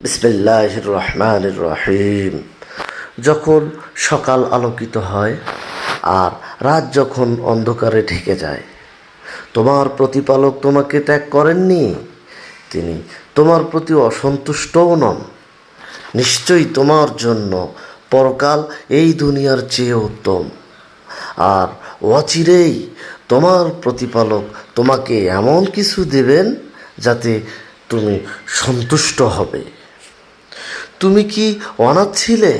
বিসমিল্লাহির রহমানির রহিম। যখন সকাল আলোকিত হয় আর রাত যখন অন্ধকারে ঢেকে যায়, তোমার প্রতিপালক তোমাকে ত্যাগ করেননি। তিনি তোমার প্রতি অসন্তুষ্টও নন। নিশ্চয়ই তোমার জন্য পরকাল এই দুনিয়ার চেয়ে উত্তম। আর অচিরেই তোমার প্রতিপালক তোমাকে এমন কিছু দেবেন যাতে তুমি সন্তুষ্ট হবে। তুমি কি অনাথ ছিলে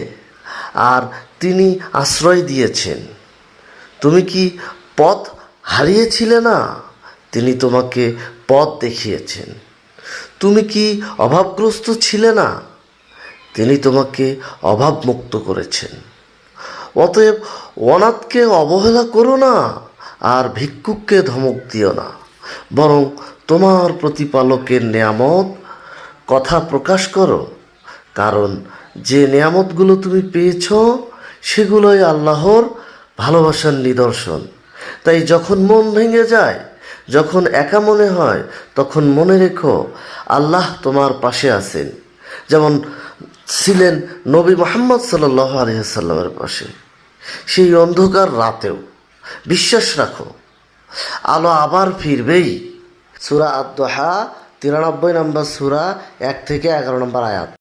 আর তিনি আশ্রয় দিয়েছেন? তুমি কি পথ হারিয়েছিলে না? তিনি তোমাকে পথ দেখিয়েছেন। তুমি কি অভাবগ্রস্ত ছিলে না? তিনি তোমাকে অভাবমুক্ত করেছেন। অতএব অনাথকে অবহেলা করো না আর ভিক্ষুককে ধমক দিও না, বরং তোমার প্রতিপালকের নেয়ামত কথা প্রকাশ করো। কারণ যে নেয়ামতগুলো তুমি পেয়েছ সেগুলোই আল্লাহর ভালোবাসার নিদর্শন। তাই যখন মন ভেঙে যায়, যখন একা মনে হয়, তখন মনে রেখো আল্লাহ তোমার পাশে আছেন, যেমন ছিলেন নবী মুহাম্মদ সাল্লাল্লাহু আলাইহি ওয়াসাল্লামের পাশে সেই অন্ধকার রাতেও। বিশ্বাস রাখো, আলো আবার ফিরবেই। সূরা আদ-দুহা 93 নম্বর সূরা 1 থেকে 11 নম্বর আয়াত।